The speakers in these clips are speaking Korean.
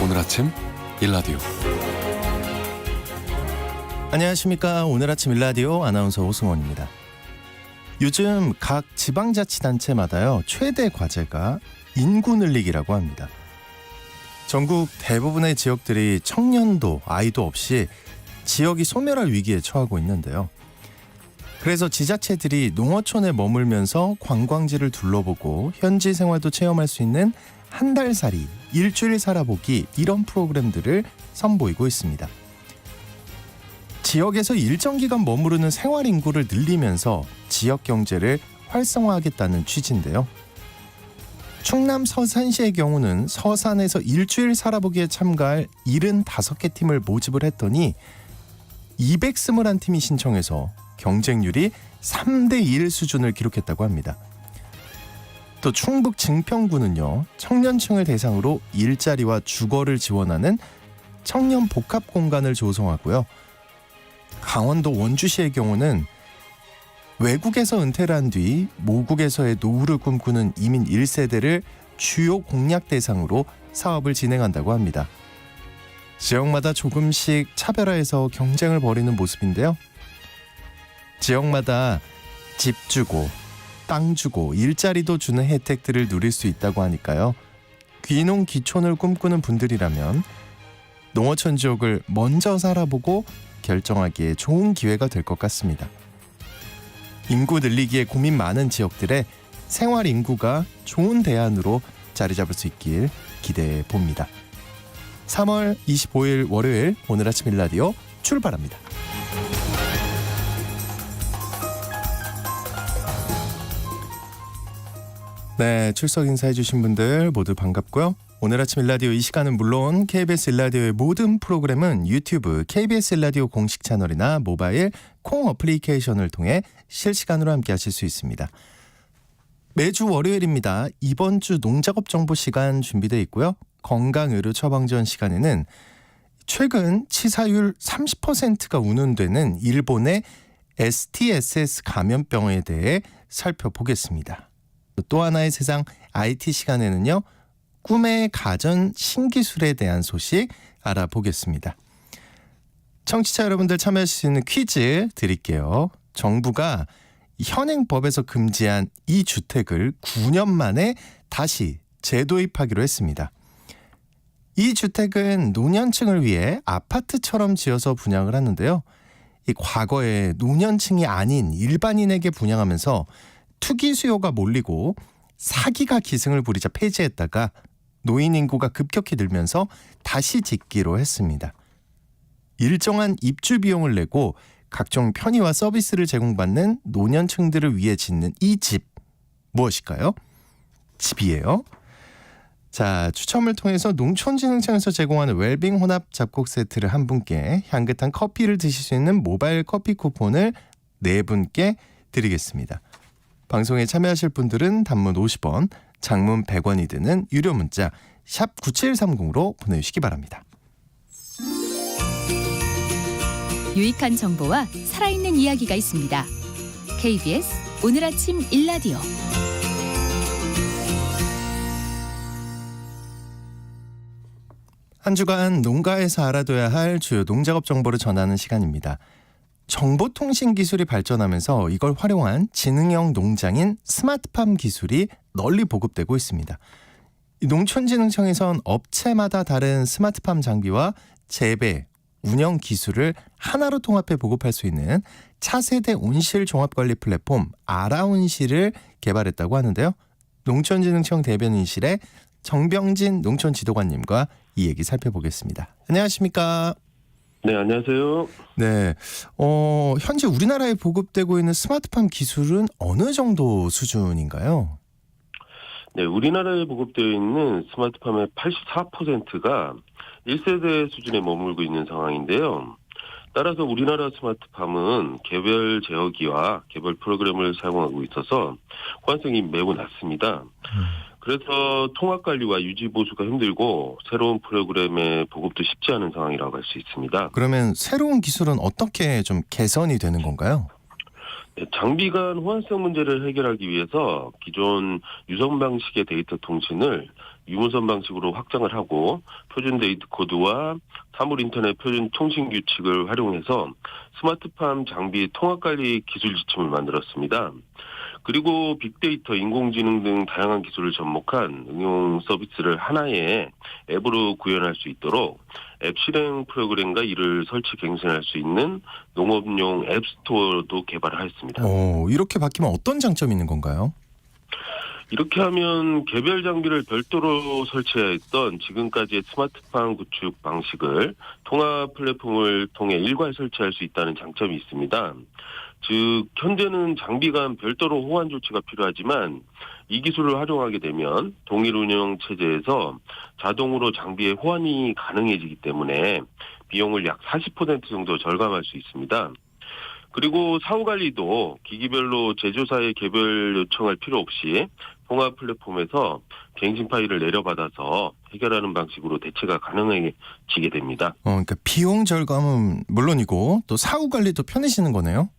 오늘 아침 일라디오. 안녕하십니까. 오늘 아침 일라디오 아나운서 오승원입니다. 요즘 각 지방자치단체마다요 최대 과제가 인구 늘리기라고 합니다. 전국 대부분의 지역들이 청년도 아이도 없이 지역이 소멸할 위기에 처하고 있는데요. 그래서 지자체들이 농어촌에 머물면서 관광지를 둘러보고 현지 생활도 체험할 수 있는 한 달 살이, 일주일 살아보기 이런 프로그램들을 선보이고 있습니다. 지역에서 일정 기간 머무르는 생활 인구를 늘리면서 지역 경제를 활성화하겠다는 취지인데요. 충남 서산시의 경우는 서산에서 일주일 살아보기에 참가할 75개 팀을 모집을 했더니 221팀이 신청해서 경쟁률이 3대1 수준을 기록했다고 합니다. 또 충북 증평군은요, 청년층을 대상으로 일자리와 주거를 지원하는 청년 복합 공간을 조성하고요. 강원도 원주시의 경우는 외국에서 은퇴를 한 뒤 모국에서의 노후를 꿈꾸는 이민 1세대를 주요 공약 대상으로 사업을 진행한다고 합니다. 지역마다 조금씩 차별화해서 경쟁을 벌이는 모습인데요. 지역마다 집 주고 땅 주고 일자리도 주는 혜택들을 누릴 수 있다고 하니까요. 귀농 귀촌을 꿈꾸는 분들이라면 농어촌 지역을 먼저 살아보고 결정하기에 좋은 기회가 될 것 같습니다. 인구 늘리기에 고민 많은 지역들의 생활 인구가 좋은 대안으로 자리 잡을 수 있길 기대해 봅니다. 3월 25일 월요일 오늘 아침 일라디오 출발합니다. 네, 출석 인사해 주신 분들 모두 반갑고요. 오늘 아침 일라디오 이 시간은 물론 KBS 일라디오의 모든 프로그램은 유튜브 KBS 일라디오 공식 채널이나 모바일 콩 어플리케이션을 통해 실시간으로 함께 하실 수 있습니다. 매주 월요일입니다. 이번 주 농작업 정보 시간 준비되어 있고요. 건강의료 처방전 시간에는 최근 치사율 30%가 운운되는 일본의 STSS 감염병에 대해 살펴보겠습니다. 또 하나의 세상 IT 시간에는요. 꿈의 가전 신기술에 대한 소식 알아보겠습니다. 청취자 여러분들 참여하실 수 있는 퀴즈 드릴게요. 정부가 현행법에서 금지한 이 주택을 9년 만에 다시 재도입하기로 했습니다. 이 주택은 노년층을 위해 아파트처럼 지어서 분양을 하는데요. 이 과거에 노년층이 아닌 일반인에게 분양하면서 투기 수요가 몰리고 사기가 기승을 부리자 폐지했다가 노인 인구가 급격히 늘면서 다시 짓기로 했습니다. 일정한 입주 비용을 내고 각종 편의와 서비스를 제공받는 노년층들을 위해 짓는 이 집 무엇일까요? 집이에요. 자, 추첨을 통해서 농촌진흥청에서 제공하는 웰빙 혼합 잡곡 세트를 한 분께, 향긋한 커피를 드실 수 있는 모바일 커피 쿠폰을 4분께 드리겠습니다. 방송에 참여하실 분들은 단문 50원, 장문 100원이 드는 유료 문자 샵 9730으로 보내주시기 바랍니다. 유익한 정보와 살아있는 이야기가 있습니다. KBS 오늘 아침 일라디오. 한 주간 농가에서 알아둬야 할 주요 농작업 정보를 전하는 시간입니다. 정보통신 기술이 발전하면서 이걸 활용한 지능형 농장인 스마트팜 기술이 널리 보급되고 있습니다. 농촌진흥청에선 업체마다 다른 스마트팜 장비와 재배, 운영 기술을 하나로 통합해 보급할 수 있는 차세대 온실 종합관리 플랫폼 아라온실을 개발했다고 하는데요. 농촌진흥청 대변인실의 정병진 농촌지도관님과 이 얘기 살펴보겠습니다. 안녕하십니까? 네, 안녕하세요. 네, 현재 우리나라에 보급되고 있는 스마트팜 기술은 어느 정도 수준인가요? 네, 우리나라에 보급되어 있는 스마트팜의 84%가 1세대 수준에 머물고 있는 상황인데요. 따라서 우리나라 스마트팜은 개별 제어기와 개별 프로그램을 사용하고 있어서 호환성이 매우 낮습니다. 그래서 통합관리와 유지보수가 힘들고 새로운 프로그램의 보급도 쉽지 않은 상황이라고 할 수 있습니다. 그러면 새로운 기술은 어떻게 좀 개선이 되는 건가요? 네, 장비 간 호환성 문제를 해결하기 위해서 기존 유선 방식의 데이터 통신을 유무선 방식으로 확장을 하고 표준 데이터 코드와 사물 인터넷 표준 통신 규칙을 활용해서 스마트팜 장비 통합 관리 기술 지침을 만들었습니다. 그리고 빅데이터, 인공지능 등 다양한 기술을 접목한 응용 서비스를 하나의 앱으로 구현할 수 있도록 앱 실행 프로그램과 이를 설치 갱신할 수 있는 농업용 앱 스토어도 개발을 했습니다. 이렇게 바뀌면 어떤 장점이 있는 건가요? 이렇게 하면 개별 장비를 별도로 설치해야 했던 지금까지의 스마트팜 구축 방식을 통합 플랫폼을 통해 일괄 설치할 수 있다는 장점이 있습니다. 즉 현재는 장비 간 별도로 호환 조치가 필요하지만 이 기술을 활용하게 되면 동일 운영 체제에서 자동으로 장비의 호환이 가능해지기 때문에 비용을 약 40% 정도 절감할 수 있습니다. 그리고 사후 관리도 기기별로 제조사의 개별 요청할 필요 없이 통합 플랫폼에서 갱신 파일을 내려받아서 해결하는 방식으로 대체가 가능해지게 됩니다. 그러니까 비용 절감은 물론이고 또 사후 관리도 편해지는 거네요.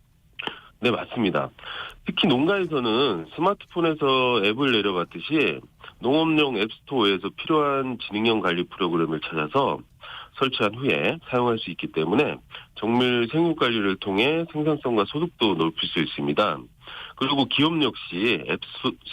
네, 맞습니다. 특히 농가에서는 스마트폰에서 앱을 내려받듯이 농업용 앱스토어에서 필요한 지능형 관리 프로그램을 찾아서 설치한 후에 사용할 수 있기 때문에 정밀 생육 관리를 통해 생산성과 소득도 높일 수 있습니다. 그리고 기업 역시 앱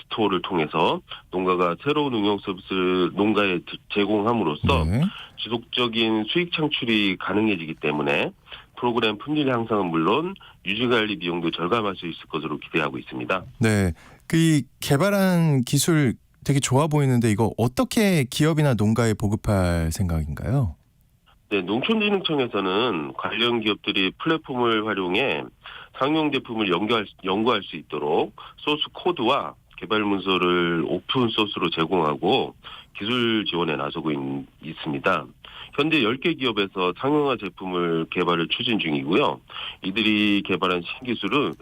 스토어를 통해서 농가가 새로운 응용 서비스를 농가에 제공함으로써 네. 지속적인 수익 창출이 가능해지기 때문에 프로그램 품질 향상은 물론 유지관리 비용도 절감할 수 있을 것으로 기대하고 있습니다. 네, 그 개발한 기술 되게 좋아 보이는데 이거 어떻게 기업이나 농가에 보급할 생각인가요? 네, 농촌진흥청에서는 관련 기업들이 플랫폼을 활용해 상용 제품을 연구할 수 있도록 소스 코드와 개발 문서를 오픈 소스로 제공하고 기술 지원에 나서고 있습니다. 현재 10개 기업에서 상용화 제품을 개발을 추진 중이고요. 이들이 개발한 기술은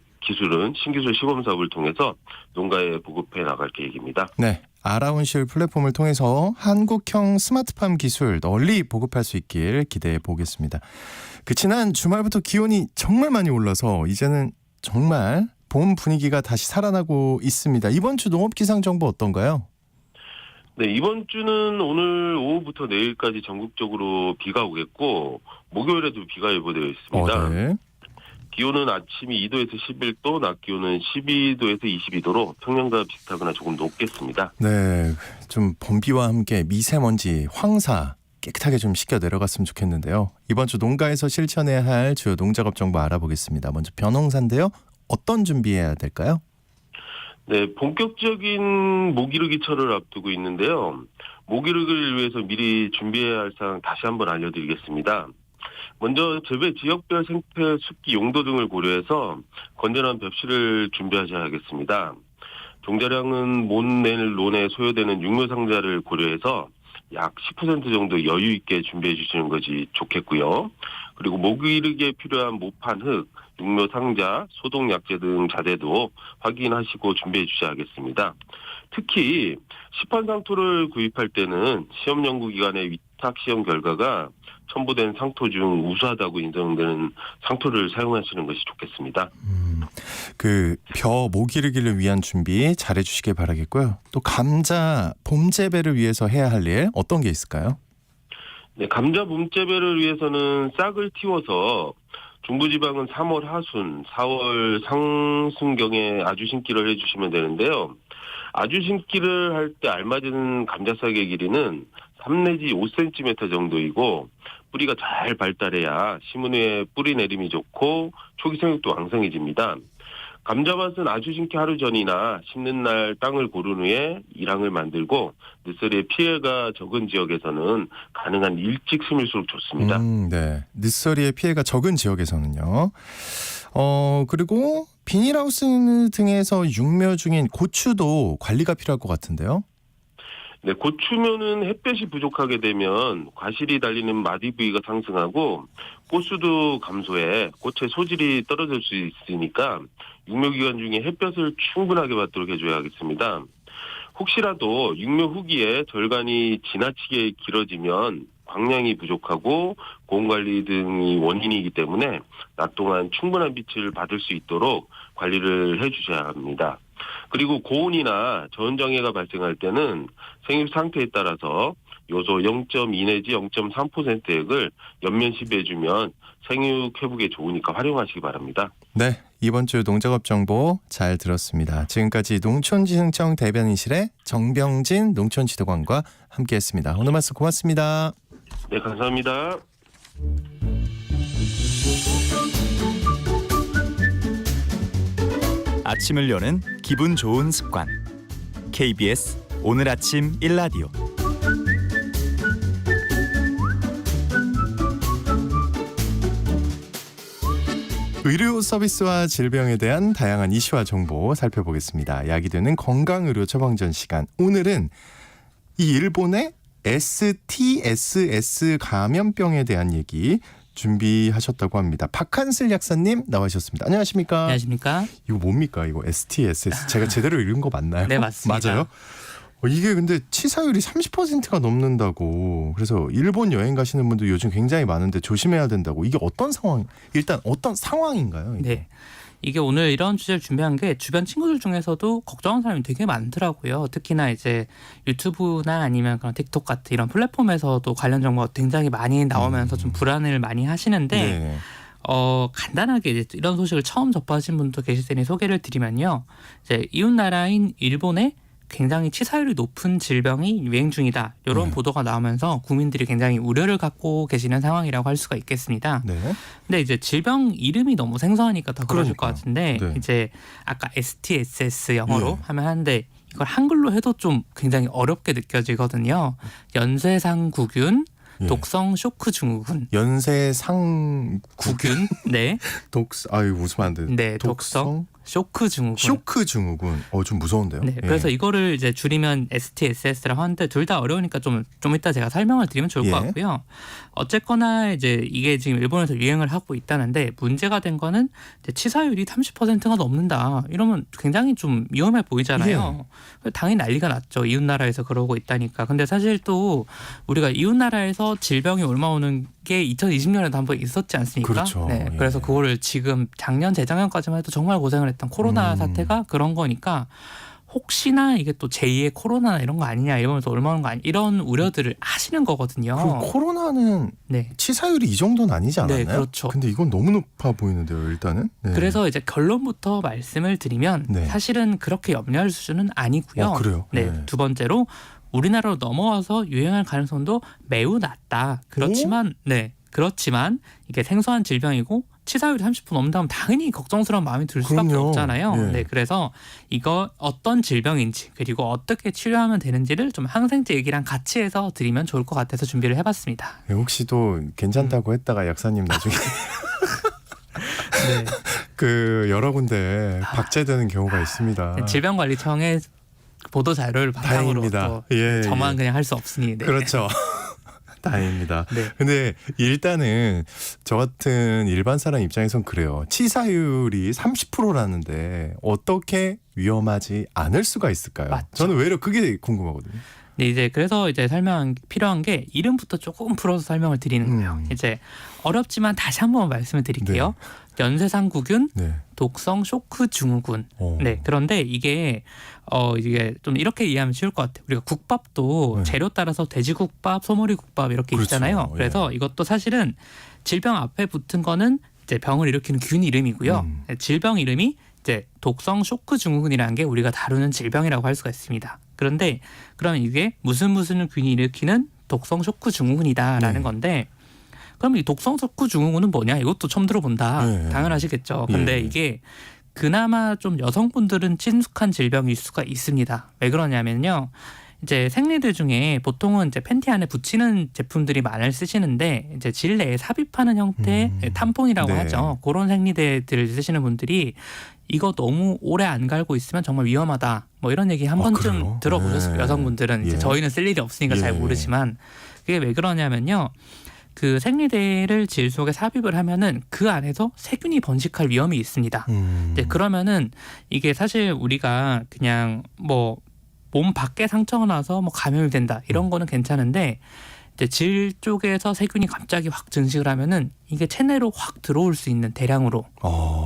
신기술 시범 사업을 통해서 농가에 보급해 나갈 계획입니다. 네, 아라운실 플랫폼을 통해서 한국형 스마트팜 기술 널리 보급할 수 있길 기대해 보겠습니다. 그 지난 주말부터 기온이 정말 많이 올라서 이제는 정말 봄 분위기가 다시 살아나고 있습니다. 이번 주 농업 기상 정보 어떤가요? 네, 이번 주는 오늘 오후부터 내일까지 전국적으로 비가 오겠고 목요일에도 비가 예보되어 있습니다. 네. 기온은 아침이 2도에서 11도, 낮 기온은 12도에서 22도로 평년과 비슷하거나 조금 높겠습니다. 네, 좀 봄비와 함께 미세먼지, 황사 깨끗하게 좀 씻겨 내려갔으면 좋겠는데요. 이번 주 농가에서 실천해야 할 주요 농작업 정보 알아보겠습니다. 먼저 벼농사인데요. 어떤 준비해야 될까요? 네, 본격적인 모기르기철을 앞두고 있는데요. 모기르기를 위해서 미리 준비해야 할 사항 다시 한번 알려드리겠습니다. 먼저 재배 지역별 생태 습기 용도 등을 고려해서 건전한 벽실을 준비하셔야겠습니다. 종자량은 못낼 논에 소요되는 육묘 상자를 고려해서 약 10% 정도 여유 있게 준비해 주시는 것이 좋겠고요. 그리고 모기르기에 필요한 모판 흙, 육묘 상자, 소독 약재 등 자재도 확인하시고 준비해 주셔야겠습니다. 특히 시판 상토를 구입할 때는 시험 연구 기관의 위탁 시험 결과가 첨부된 상토 중 우수하다고 인정되는 상토를 사용하시는 것이 좋겠습니다. 그 벼 모기르기를 위한 준비 잘해 주시길 바라겠고요. 또 감자 봄 재배를 위해서 해야 할 일 어떤 게 있을까요? 네, 감자 봄 재배를 위해서는 싹을 틔워서 중부지방은 3월 하순, 4월 상순경에 아주 심기를 해주시면 되는데요. 아주 심기를 할 때 알맞은 감자싹의 길이는 3 내지 5cm 정도이고 뿌리가 잘 발달해야 심은 후에 뿌리 내림이 좋고 초기 생육도 왕성해집니다. 감자밭은 아주 심기 하루 전이나 심는 날 땅을 고른 후에 일항을 만들고 늦설이의 피해가 적은 지역에서는 가능한 일찍 심을수록 좋습니다. 네, 늦서리의 피해가 적은 지역에서는요. 그리고 비닐하우스 등에서 육묘 중인 고추도 관리가 필요할 것 같은데요. 네, 고추면은 햇볕이 부족하게 되면 과실이 달리는 마디 부위가 상승하고 꽃수도 감소해 꽃의 소질이 떨어질 수 있으니까 육묘기간 중에 햇볕을 충분하게 받도록 해줘야겠습니다. 혹시라도 육묘 후기에 절간이 지나치게 길어지면 광량이 부족하고 고온 관리 등이 원인이기 때문에 낮 동안 충분한 빛을 받을 수 있도록 관리를 해주셔야 합니다. 그리고 고온이나 저온 장애가 발생할 때는 생육 상태에 따라서 요소 0.2 내지 0.3%액을 연면 시비해주면 생육 회복에 좋으니까 활용하시기 바랍니다. 네, 이번 주 농작업 정보 잘 들었습니다. 지금까지 농촌지능청 대변인실의 정병진 농촌지도관과 함께했습니다. 오늘 말씀 고맙습니다. 네, 감사합니다. 아침을 여는 기분 좋은 습관. KBS 오늘 아침 1라디오. 의료 서비스와 질병에 대한 다양한 이슈와 정보 살펴보겠습니다. 약이 되는 건강의료 처방전 시간. 오늘은 이 일본의 STSS 감염병에 대한 얘기 준비하셨다고 합니다. 박한슬 약사님 나와주셨습니다. 안녕하십니까? 안녕하십니까? 이거 뭡니까? 이거 STSS 제가 제대로 읽은 거 맞나요? 네, 맞습니다. 맞아요? 이게 근데 치사율이 30%가 넘는다고. 그래서 일본 여행 가시는 분들 요즘 굉장히 많은데 조심해야 된다고. 이게 어떤 상황? 일단 어떤 상황인가요? 이게? 네. 이게 오늘 이런 주제를 준비한 게 주변 친구들 중에서도 걱정하는 사람이 되게 많더라고요. 특히나 이제 유튜브나 아니면 그런 틱톡 같은 이런 플랫폼에서도 관련 정보가 굉장히 많이 나오면서 좀 불안을 많이 하시는데 네. 간단하게 이제 이런 소식을 처음 접하신 분도 계실 테니 소개를 드리면요. 이제 이웃 나라인 일본에 굉장히 치사율이 높은 질병이 유행 중이다. 이런 보도가 나오면서 국민들이 굉장히 우려를 갖고 계시는 상황이라고 할 수가 있겠습니다. 네. 근데 이제 질병 이름이 너무 생소하니까 더 그러실 것 같은데 네. 이제 아까 STSS 영어로 네. 하면 하는데 이걸 한글로 해도 좀 굉장히 어렵게 느껴지거든요. 연쇄상구균, 예. 독성 쇼크 증후군. 연쇄상구균 네. 아유 웃으면 안 돼. 네, 독성 쇼크 증후군. 쇼크 증후군. 좀 무서운데요. 네, 예. 그래서 이거를 이제 줄이면 STSS라고 하는데 둘 다 어려우니까 좀 이따 제가 설명을 드리면 좋을 것 예. 같고요. 어쨌거나 이제 이게 지금 일본에서 유행을 하고 있다는데 문제가 된 거는 이제 치사율이 30%가 넘는다. 이러면 굉장히 좀 위험해 보이잖아요. 당연히 난리가 났죠. 이웃 나라에서 그러고 있다니까. 근데 사실 또 우리가 이웃 나라에서 질병이 옮아오는 게 2020년에도 한번 있었지 않습니까? 그렇죠. 네, 예. 그래서 그거를 지금 작년 재작년까지만 해도 정말 고생을 했던 코로나 사태가 그런 거니까 혹시나 이게 또 제2의 코로나 이런 거 아니냐 이러면서 올라오는 거 아니냐 이런 우려들을 하시는 거거든요. 그럼 코로나는 네. 치사율이 이 정도는 아니지 않았나요? 네, 그렇죠. 근데 이건 너무 높아 보이는데요, 일단은. 네. 그래서 이제 결론부터 말씀을 드리면 네. 사실은 그렇게 염려할 수준은 아니고요. 그래요? 네. 네. 두 번째로 우리나라로 넘어와서 유행할 가능성도 매우 낮다. 그렇지만 이게 생소한 질병이고 치사율이 30% 넘는다면 당연히 걱정스러운 마음이 들 수밖에 그럼요. 없잖아요. 예. 네, 그래서 이거 어떤 질병인지 그리고 어떻게 치료하면 되는지를 좀 항생제 얘기랑 같이 해서 드리면 좋을 것 같아서 준비를 해봤습니다. 네, 혹시 또 괜찮다고 했다가 약사님 나중에 네. 그 여러 군데 박제되는 경우가 있습니다. 질병관리청의 보도 자료를 바탕으로 다행입니다. 또 예, 저만 예. 그냥 할 수 없으니. 네. 그렇죠. 다행입니다. 네. 근데 일단은 저 같은 일반 사람 입장에선 그래요. 치사율이 30%라는데 어떻게 위험하지 않을 수가 있을까요? 맞죠. 저는 외려 그게 궁금하거든요. 네, 이제 그래서 이제 필요한 게 이름부터 조금 풀어서 설명을 드리는 거예요. 이제 어렵지만 다시 한번 말씀을 드릴게요. 연쇄상구균, 네. 독성 쇼크 증후군. 오. 네, 그런데 이게 좀 이렇게 이해하면 쉬울 것 같아요. 우리가 국밥도 네. 재료 따라서 돼지국밥, 소머리국밥 이렇게 그렇죠. 있잖아요. 예. 그래서 이것도 사실은 질병 앞에 붙은 거는 이제 병을 일으키는 균 이름이고요. 질병 이름이 이제 독성 쇼크 증후군이라는 게 우리가 다루는 질병이라고 할 수가 있습니다. 그런데 그러면 이게 무슨 균이 일으키는 독성 쇼크 증후군이다라는 네. 건데 그럼 이 독성 쇼크 증후군은 뭐냐? 이것도 처음 들어본다. 네. 당연하시겠죠. 근데 예. 이게 그나마 좀 여성분들은 친숙한 질병일 수가 있습니다. 왜 그러냐면요. 이제 생리대 중에 보통은 이제 팬티 안에 붙이는 제품들이 많이 쓰시는데 이제 질내에 삽입하는 형태의 탐폰이라고 네. 하죠. 그런 생리대들을 쓰시는 분들이 이거 너무 오래 안 갈고 있으면 정말 위험하다. 뭐 이런 얘기 한 번쯤 그래요? 들어보셨어요. 네. 여성분들은 이제 예. 저희는 쓸 일이 없으니까 잘 예. 모르지만 그게 왜 그러냐면요. 그 생리대를 질 속에 삽입을 하면은 그 안에서 세균이 번식할 위험이 있습니다. 네, 그러면은 이게 사실 우리가 그냥 뭐 몸 밖에 상처가 나서 뭐 감염이 된다 이런 거는 괜찮은데 이제 질 쪽에서 세균이 갑자기 확 증식을 하면은 이게 체내로 확 들어올 수 있는 대량으로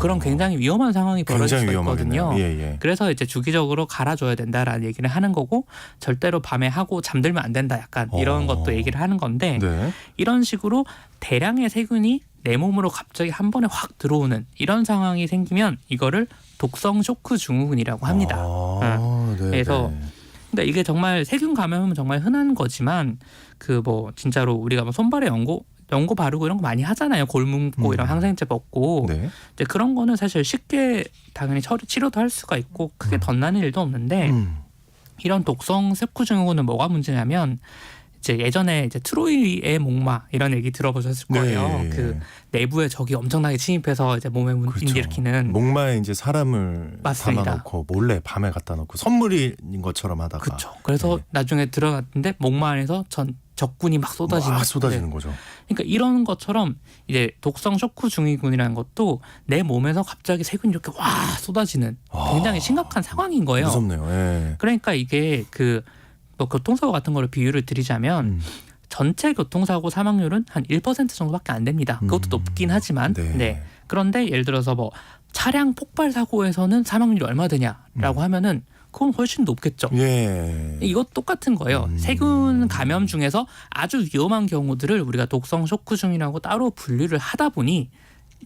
그런 굉장히 위험한 상황이 벌어질 수 있거든요. 예. 그래서 이제 주기적으로 갈아줘야 된다라는 얘기를 하는 거고 절대로 밤에 하고 잠들면 안 된다. 약간 이런 것도 얘기를 하는 건데 네. 이런 식으로 대량의 세균이 내 몸으로 갑자기 한 번에 확 들어오는 이런 상황이 생기면 이거를 독성 쇼크 증후군이라고 합니다. 네. 그래서 그러니까 이게 정말 세균 감염은 정말 흔한 거지만 그 뭐 진짜로 우리가 뭐 손발에 연고 바르고 이런 거 많이 하잖아요. 골 뭉고 이런 항생제 먹고 네. 이제 그런 거는 사실 쉽게 당연히 치료도 할 수가 있고 크게 덧나는 일도 없는데 이런 독성 쇼크 증후군은 뭐가 문제냐면 이제 예전에 이제 트로이의 목마 이런 얘기 들어보셨을 거예요. 네. 그 내부에 적이 엄청나게 침입해서 이제 몸에 문제 그렇죠. 일으키는 목마에 이제 사람을 맞습니다. 담아놓고 몰래 밤에 갖다 놓고 선물인 것처럼 하다가 그렇죠. 그래서 네. 나중에 들어갔는데 목마 안에서 적군이 막 쏟아지는 거죠. 그러니까 이런 것처럼 이제 독성 쇼크 증후군이라는 것도 내 몸에서 갑자기 세균이 이렇게 와 쏟아지는 굉장히 심각한 상황인 거예요. 무섭네요. 예. 그러니까 이게 그 뭐 교통사고 같은 거를 비유를 드리자면 전체 교통사고 사망률은 한 1% 정도밖에 안 됩니다. 그것도 높긴 하지만 네. 그런데 예를 들어서 뭐 차량 폭발 사고에서는 사망률이 얼마 되냐라고 하면은 그건 훨씬 높겠죠. 예. 이것 똑같은 거예요. 세균 감염 중에서 아주 위험한 경우들을 우리가 독성 쇼크증이라고 따로 분류를 하다 보니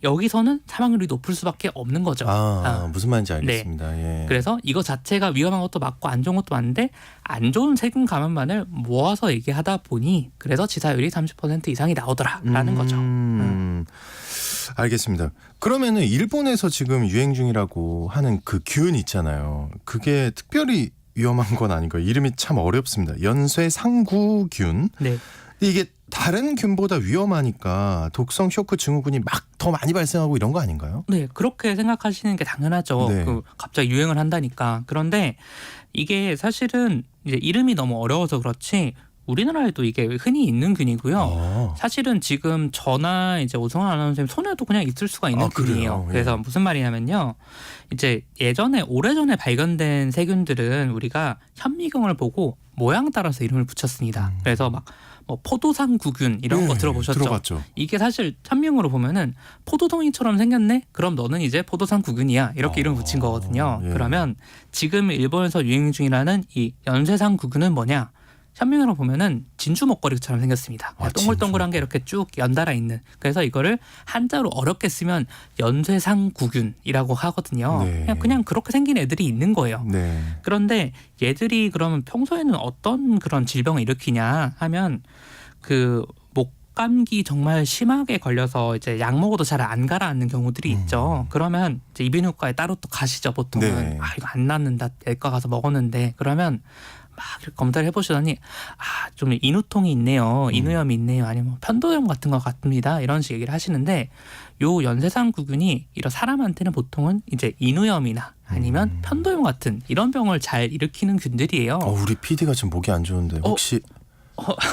여기서는 사망률이 높을 수밖에 없는 거죠. 무슨 말인지 알겠습니다. 네. 예. 그래서 이거 자체가 위험한 것도 맞고 안 좋은 것도 맞는데 안 좋은 세균 감염만을 모아서 얘기하다 보니 그래서 치사율이 30% 이상이 나오더라라는 거죠. 알겠습니다. 그러면은 일본에서 지금 유행 중이라고 하는 그 균 있잖아요. 그게 특별히 위험한 건 아닌가요? 이름이 참 어렵습니다. 연쇄상구균. 네. 근데 이게 다른 균보다 위험하니까 독성 쇼크 증후군이 막 더 많이 발생하고 이런 거 아닌가요? 네, 그렇게 생각하시는 게 당연하죠. 네. 그 갑자기 유행을 한다니까. 그런데 이게 사실은 이제 이름이 너무 어려워서 그렇지 우리나라에도 이게 흔히 있는 균이고요. 사실은 지금 저나 이제 오승환 아나운서님 손에도 그냥 있을 수가 있는 균이에요. 예. 그래서 무슨 말이냐면요. 이제 예전에 오래전에 발견된 세균들은 우리가 현미경을 보고 모양 따라서 이름을 붙였습니다. 그래서 막 뭐 포도상구균 이런 거 들어보셨죠? 들어봤죠. 이게 사실 현명으로 보면은 포도송이처럼 생겼네? 그럼 너는 이제 포도상구균이야. 이렇게 이름 붙인 거거든요. 예. 그러면 지금 일본에서 유행 중이라는 이 연쇄상구균은 뭐냐? 현명으로 보면은 진주 먹거리처럼 생겼습니다. 동글동글한 게 이렇게 쭉 연달아 있는. 그래서 이거를 한자로 어렵게 쓰면 연쇄상구균이라고 하거든요. 네. 그냥 그렇게 생긴 애들이 있는 거예요. 네. 그런데 얘들이 그러면 평소에는 어떤 그런 질병을 일으키냐 하면 그 목감기 정말 심하게 걸려서 이제 약 먹어도 잘 안 가라앉는 경우들이 있죠. 그러면 이제 이비인후과에 따로 또 가시죠. 보통은 네. 이거 안 낫는다. 내과 가서 먹었는데 그러면 막 이렇게 검사를 해보시더니 좀 인후통이 있네요. 인후염이 있네요. 아니면 편도염 같은 것 같습니다. 이런 식 얘기를 하시는데 요 연쇄상구균이 이런 사람한테는 보통은 이제 인후염이나 아니면 편도염 같은 이런 병을 잘 일으키는 균들이에요. 우리 PD가 지금 목이 안 좋은데 혹시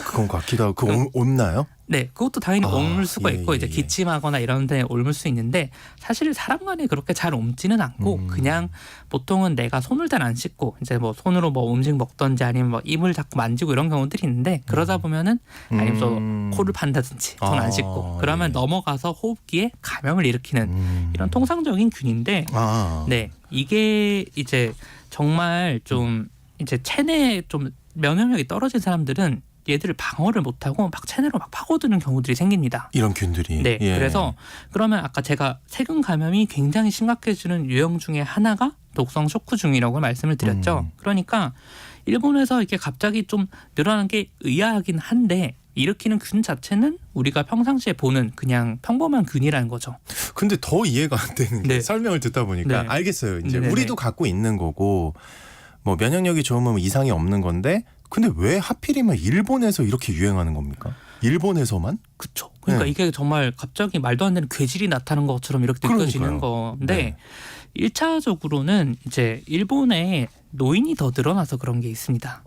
그건 같기도 하고 그거 옮나요? 네, 그것도 당연히 옮을 수가 있고 예. 이제 기침하거나 이런 데 옮을 수 있는데 사실 사람 간에 그렇게 잘 옮지는 않고 그냥 보통은 내가 손을 잘 안 씻고 이제 뭐 손으로 뭐 음식 먹던지 아니면 뭐 입을 자꾸 만지고 이런 경우들이 있는데 그러다 보면은 아니면 또 코를 판다든지 손 안 씻고 그러면 넘어가서 호흡기에 감염을 일으키는 이런 통상적인 균인데 네, 이게 이제 정말 좀 이제 체내에 좀 면역력이 떨어진 사람들은 얘들을 방어를 못하고 막 체내로 막 파고드는 경우들이 생깁니다. 이런 균들이. 네. 예. 그래서 그러면 아까 제가 세균 감염이 굉장히 심각해지는 유형 중에 하나가 독성 쇼크증이라고 말씀을 드렸죠. 그러니까 일본에서 이렇게 갑자기 좀 늘어난 게 의아하긴 한데 일으키는 균 자체는 우리가 평상시에 보는 그냥 평범한 균이라는 거죠. 근데 더 이해가 안 되는 게 설명을 듣다 보니까 네. 알겠어요. 이제 네네네. 우리도 갖고 있는 거고 뭐 면역력이 좋으면 이상이 없는 건데 근데 왜 하필이면 일본에서 이렇게 유행하는 겁니까? 일본에서만? 그렇죠. 그러니까 네. 이게 정말 갑자기 말도 안 되는 괴질이 나타나는 것처럼 이렇게 느껴지는 건데 네. 1차적으로는 이제 일본에 노인이 더 늘어나서 그런 게 있습니다.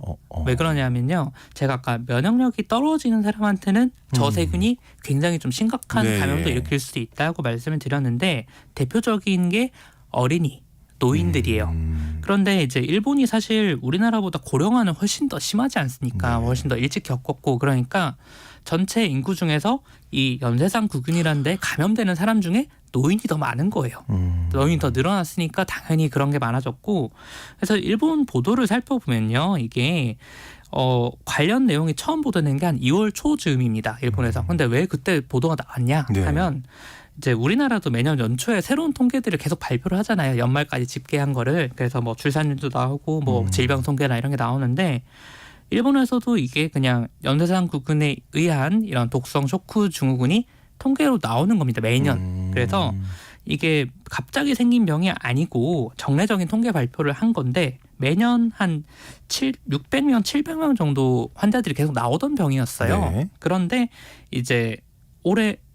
왜 그러냐면요. 제가 아까 면역력이 떨어지는 사람한테는 저 세균이 굉장히 좀 심각한 네. 감염도 일으킬 수도 있다고 말씀을 드렸는데 대표적인 게 어린이 노인들이에요. 그런데 이제 일본이 사실 우리나라보다 고령화는 훨씬 더 심하지 않습니까? 네. 훨씬 더 일찍 겪었고 그러니까 전체 인구 중에서 이 연쇄상 구균이라는 데 감염되는 사람 중에 노인이 더 많은 거예요. 노인이 더 늘어났으니까 당연히 그런 게 많아졌고 그래서 일본 보도를 살펴보면요. 이게 관련 내용이 처음 보도된 게 한 2월 초쯤입니다. 일본에서. 근데 왜 그때 보도가 나왔냐 네. 하면 이제 우리나라도 매년 연초에 새로운 통계들을 계속 발표를 하잖아요. 연말까지 집계한 거를. 그래서 뭐 출산율도 나오고 뭐 질병 통계나 이런 게 나오는데 일본에서도 이게 그냥 연쇄상 구균에 의한 이런 독성 쇼크 증후군이 통계로 나오는 겁니다. 매년. 그래서 이게 갑자기 생긴 병이 아니고 정례적인 통계 발표를 한 건데 매년 한 600명, 700명 정도 환자들이 계속 나오던 병이었어요. 네. 그런데 이제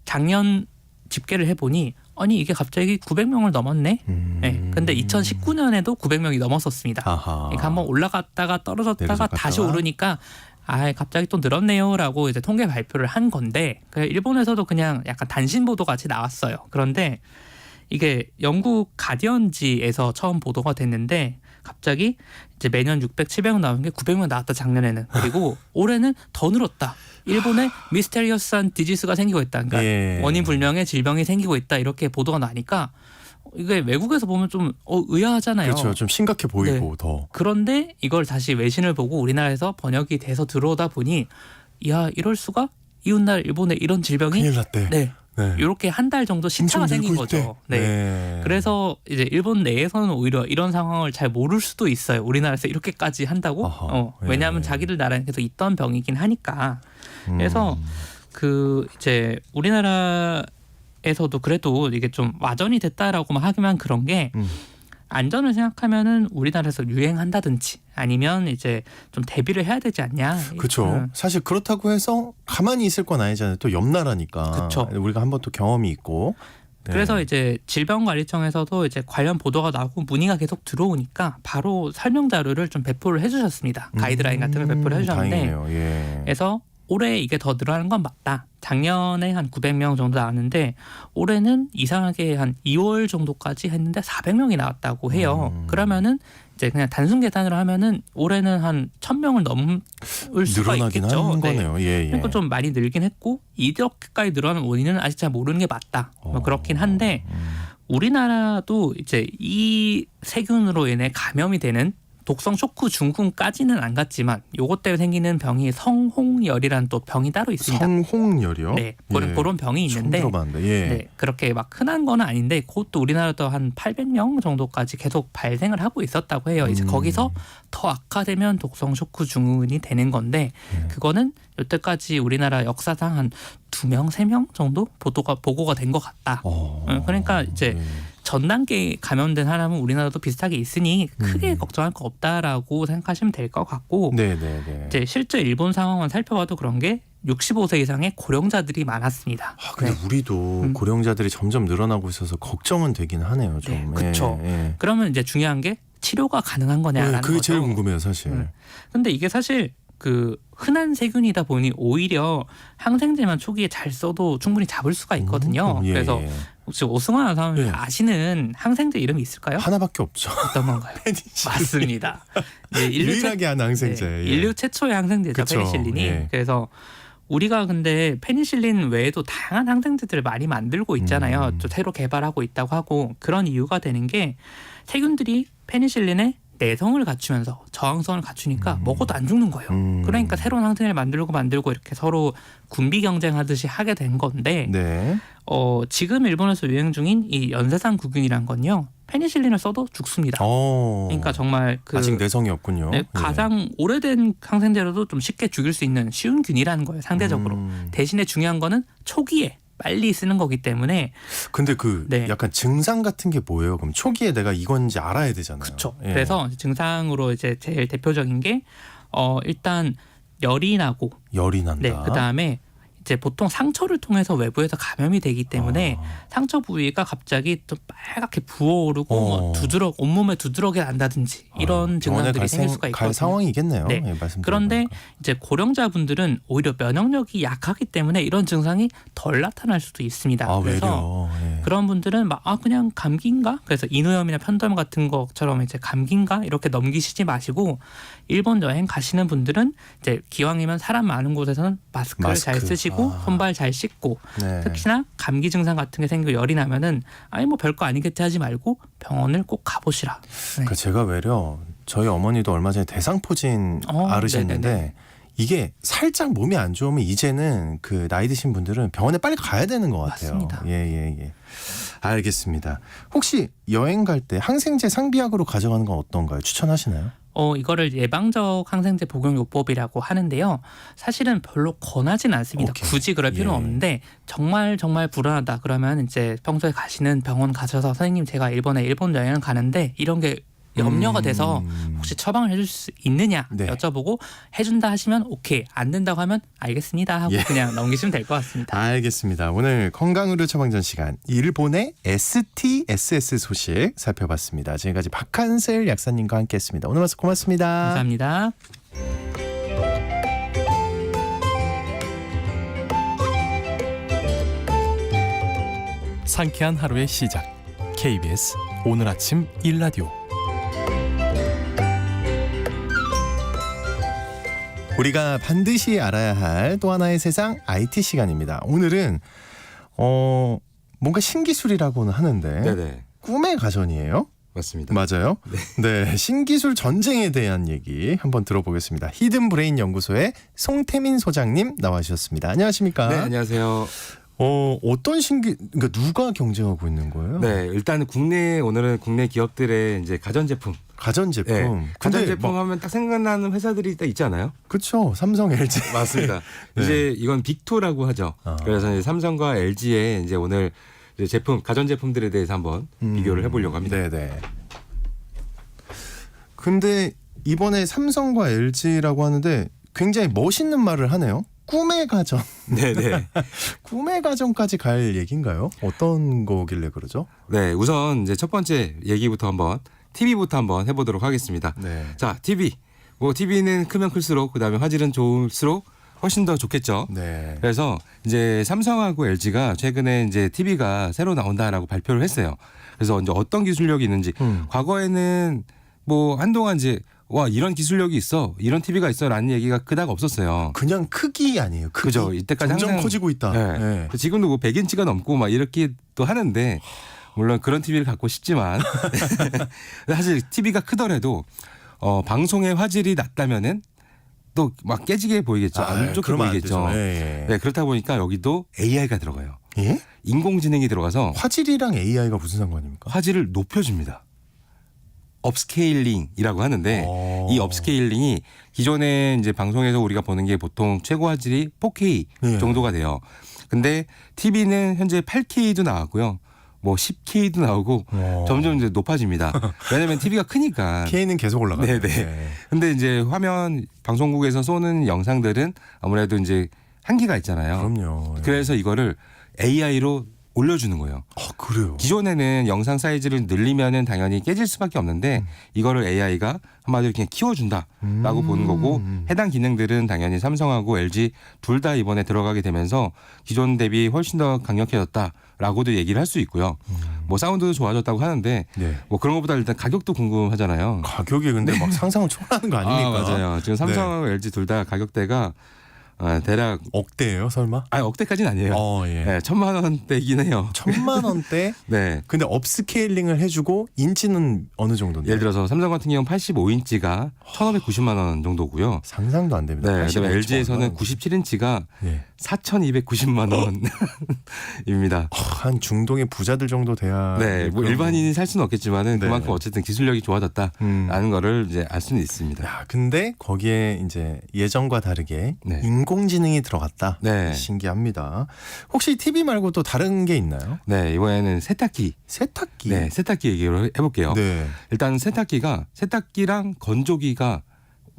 작년 집계를 해보니 아니 이게 갑자기 900명을 넘었네. 네. 근데 2019년에도 900명이 넘었었습니다. 아하. 그러니까 한번 올라갔다가 떨어졌다가 내려갔다가. 다시 오르니까 갑자기 또 늘었네요라고 이제 통계 발표를 한 건데 일본에서도 그냥 약간 단신 보도 같이 나왔어요. 그런데 이게 영국 가디언지에서 처음 보도가 됐는데 갑자기 이제 매년 600, 700명 나오는 게 900명 나왔다 작년에는. 그리고 올해는 더 늘었다. 일본에 미스테리어스한 디지스가 생기고 있다. 그러니까 예. 원인 불명의 질병이 생기고 있다. 이렇게 보도가 나니까 이게 외국에서 보면 좀 의아하잖아요. 그렇죠. 좀 심각해 보이고 더. 그런데 이걸 다시 외신을 보고 우리나라에서 번역이 돼서 들어오다 보니 야 이럴 수가 이웃나라 일본에 이런 질병이 큰일 났대. 네. 네. 이렇게 한 달 정도 시차가 엄청 생긴 늘고 있대. 거죠. 네. 그래서 이제 일본 내에서는 오히려 이런 상황을 잘 모를 수도 있어요. 우리나라에서 이렇게까지 한다고? 아하. 왜냐하면 자기들 나라에 계속 있던 병이긴 하니까. 그래서 그 이제 우리나라에서도 그래도 이게 좀 와전이 됐다라고만 하기만 그런 게 안전을 생각하면은 우리나라에서 유행한다든지 아니면 이제 좀 대비를 해야 되지 않냐. 그렇죠. 사실 그렇다고 해서 가만히 있을 건 아니잖아요. 또 옆 나라니까. 그쵸. 우리가 한번 또 경험이 있고. 네. 그래서 이제 질병관리청에서도 이제 관련 보도가 나오고 문의가 계속 들어오니까 바로 설명 자료를 좀 배포를 해주셨습니다. 가이드라인 같은 걸 배포를 해주셨는데, 다행이네요. 예. 그래서 올해 이게 더 늘어나는 건 맞다. 작년에 한 900명 정도 나왔는데 올해는 이상하게 한 2월 정도까지 했는데 400명이 나왔다고 해요. 그러면은 이제 그냥 단순 계산으로 하면은 올해는 한 1000명을 넘을 수가 늘어나긴 있겠죠. 하는 거네요. 예, 예. 그러니까 좀 많이 늘긴 했고 이렇게까지 늘어나는 원인은 아직 잘 모르는 게 맞다. 뭐 그렇긴 한데 우리나라도 이제 이 세균으로 인해 감염이 되는 독성 쇼크 증후군까지는 안 갔지만 요것 때문에 생기는 병이 성홍열이라는 또 병이 따로 있습니다. 성홍열이요? 네, 그런 병이 처음 있는데 들어봤는데. 예. 네, 그렇게 막 흔한 건 아닌데 그것도 우리나라도 한 800명 정도까지 계속 발생을 하고 있었다고 해요. 이제 거기서 더 악화되면 독성 쇼크 증후군이 되는 건데 그거는 여태까지 우리나라 역사상 한 2명, 3명 정도 보고가 된 것 같다. 그러니까 이제 전 단계 감염된 사람은 우리나라도 비슷하게 있으니 크게 걱정할 거 없다라고 생각하시면 될 것 같고 네네네. 이제 실제 일본 상황만 살펴봐도 그런 게 65세 이상의 고령자들이 많았습니다. 근데 네. 우리도 고령자들이 점점 늘어나고 있어서 걱정은 되긴 하네요. 좀. 네, 그쵸. 예. 그러면 이제 중요한 게 치료가 가능한 거냐라는 그게 거죠. 제일 궁금해요, 사실. 근데 이게 사실 그 흔한 세균이다 보니 오히려 항생제만 초기에 잘 써도 충분히 잡을 수가 있거든요. 예, 그래서 예. 혹시 오승환 아나운서 예. 아시는 항생제 이름이 있을까요? 하나밖에 없죠. 어떤 건가요? 맞습니다. 네, 유일하게 한 항생제. 네, 예. 인류 최초의 항생제죠. 그쵸. 페니실린이. 예. 그래서 우리가 근데 페니실린 외에도 다양한 항생제들을 많이 만들고 있잖아요. 또 새로 개발하고 있다고 하고 그런 이유가 되는 게 세균들이 페니실린에 내성을 갖추면서 저항성을 갖추니까 먹어도 안 죽는 거예요. 그러니까 새로운 항생제를 만들고 이렇게 서로 군비 경쟁하듯이 하게 된 건데 네. 지금 일본에서 유행 중인 이 연쇄상 구균이란 건요. 페니실린을 써도 죽습니다. 그러니까 정말 아직 내성이 없군요. 네, 가장 오래된 항생제로도 좀 쉽게 죽일 수 있는 쉬운 균이라는 거예요. 상대적으로. 대신에 중요한 거는 초기에 빨리 쓰는 거기 때문에. 근데 그 네. 약간 증상 같은 게 뭐예요? 그럼 초기에 내가 이건지 알아야 되잖아요. 그렇죠. 예. 그래서 증상으로 이제 제일 대표적인 게 일단 열이 나고 열이 난다. 네, 그다음에 이제 보통 상처를 통해서 외부에서 감염이 되기 때문에 상처 부위가 갑자기 좀 빨갛게 부어오르고 뭐 온몸에 두드러기 난다든지 이런 증상들이 생길 수가 있거든요. 갈 상황이겠네요. 네. 그런데 이제 고령자분들은 오히려 면역력이 약하기 때문에 이런 증상이 덜 나타날 수도 있습니다. 그래서 외려. 그런 분들은 막 그냥 감기인가? 그래서 인후염이나 편도염 같은 것처럼 이제 감기인가? 이렇게 넘기시지 마시고 일본 여행 가시는 분들은 이제 기왕이면 사람 많은 곳에서는 마스크를 잘 쓰시고 손발 잘 씻고 네. 특히나 감기 증상 같은 게 생기고 열이 나면은 아니 뭐 별거 아니겠지 하지 말고 병원을 꼭 가보시라. 네. 그 제가 외려 저희 어머니도 얼마 전에 대상포진 앓으셨는데 네네네. 이게 살짝 몸이 안 좋으면 이제는 그 나이 드신 분들은 병원에 빨리 가야 되는 것 같아요. 맞습니다. 예. 알겠습니다. 혹시 여행 갈 때 항생제 상비약으로 가져가는 건 어떤가요? 추천하시나요? 이거를 예방적 항생제 복용 요법이라고 하는데요. 사실은 별로 권하진 않습니다. 오케이. 굳이 그럴 필요는 예. 없는데 정말 불안하다 그러면 이제 평소에 가시는 병원 가셔서 선생님 제가 일본 여행을 가는데 이런 게 염려가 돼서 혹시 처방을 해줄 수 있느냐 네. 여쭤보고 해준다 하시면 오케이, 안 된다고 하면 알겠습니다 하고 예. 그냥 넘기시면 될 것 같습니다. 알겠습니다. 오늘 건강의료 처방전 시간 일본의 STSS 소식 살펴봤습니다. 지금까지 박한슬 약사님과 함께했습니다. 오늘 말씀 고맙습니다. 감사합니다. 상쾌한 하루의 시작. KBS 오늘 아침 일라디오. 우리가 반드시 알아야 할 또 하나의 세상 IT 시간입니다. 오늘은 뭔가 신기술이라고는 하는데 네네. 꿈의 가전이에요? 맞습니다. 맞아요? 네, 신기술 전쟁에 대한 얘기 한번 들어보겠습니다. 히든브레인 연구소의 송태민 소장님 나와주셨습니다. 안녕하십니까? 네, 안녕하세요. 어떤 그러니까 누가 경쟁하고 있는 거예요? 네, 일단 오늘은 국내 기업들의 이제 가전제품. 가전제품. 네, 근데 가전제품 하면 딱 생각나는 회사들이 딱 있잖아요. 그렇죠. 삼성, LG. 맞습니다. 네. 이제 이건 빅2라고 하죠. 그래서 이제 삼성과 LG의 이제 오늘 이제 가전제품들에 대해서 한번 비교를 해보려고 합니다. 네네. 근데 이번에 삼성과 LG라고 하는데 굉장히 멋있는 말을 하네요. 꿈의 가전. 네네. 꿈의 가전까지 갈 얘기인가요? 어떤 거길래 그러죠? 네, 우선 이제 첫 번째 얘기부터 한번 TV부터 한번 해보도록 하겠습니다. 네. 자, TV. TV는 크면 클수록 그다음에 화질은 좋을수록 훨씬 더 좋겠죠. 네. 그래서 이제 삼성하고 LG가 최근에 이제 TV가 새로 나온다라고 발표를 했어요. 그래서 이제 어떤 기술력이 있는지 과거에는 한동안 이제 이런 기술력이 있어, 이런 TV가 있어라는 얘기가 그닥 없었어요. 그냥 크기 아니에요. 크기. 그죠. 이때까지 점점 항상 커지고 있다. 네. 네. 지금도 100인치가 넘고 막 이렇게 또 하는데 물론 그런 TV를 갖고 싶지만 사실 TV가 크더라도 방송의 화질이 낮다면은 또 막 깨지게 보이겠죠. 안 좋게 그러면 안 보이겠죠. 되죠. 예. 네, 그렇다 보니까 여기도 AI가 들어가요. 예? 인공지능이 들어가서 화질이랑 AI가 무슨 상관입니까? 화질을 높여줍니다. 업스케일링이라고 하는데 이 업스케일링이 기존에 이제 방송에서 우리가 보는 게 보통 최고 화질이 4K 예. 정도가 돼요. 근데 TV는 현재 8K도 나왔고요. 10K도 나오고 점점 이제 높아집니다. 왜냐하면 TV가 크니까. K는 계속 올라가요. 네네. 근데 이제 방송국에서 쏘는 영상들은 아무래도 이제 한계가 있잖아요. 그럼요. 예. 그래서 이거를 AI로 올려주는 거예요. 그래요. 기존에는 영상 사이즈를 늘리면은 당연히 깨질 수밖에 없는데 이거를 AI가 한마디로 그냥 키워준다라고 보는 거고 해당 기능들은 당연히 삼성하고 LG 둘 다 이번에 들어가게 되면서 기존 대비 훨씬 더 강력해졌다라고도 얘기를 할 수 있고요. 사운드도 좋아졌다고 하는데 네. 그런 것보다 일단 가격도 궁금하잖아요. 가격이 근데 막 상상을 초월하는 거 아닙니까? 맞아요. 지금 삼성하고 LG 둘 다 가격대가 대략 억대예요, 설마? 억대까지는 아니에요. 예. 네, 1,000만 원대이긴 해요. 1,000만 원대? 네. 근데 업스케일링을 해주고 인치는 어느 정도인데? 예를 들어서 삼성 같은 경우는 85인치가 1,590만 원 정도고요. 상상도 안 됩니다. 네, 그다음에 85 LG에서는 정도면. 97인치가 예. 4,290만 원입니다. 한 중동의 부자들 정도 돼야. 네, 그런 일반인이 살 수는 없겠지만은 네. 그만큼 어쨌든 기술력이 좋아졌다라는 거를 이제 알 수는 있습니다. 야, 근데 거기에 이제 예전과 다르게 네. 인공지능이 들어갔다. 네. 신기합니다. 혹시 TV 말고 또 다른 게 있나요? 네, 이번에는 세탁기. 세탁기. 네, 세탁기 얘기를 해볼게요. 네. 일단 세탁기랑 건조기가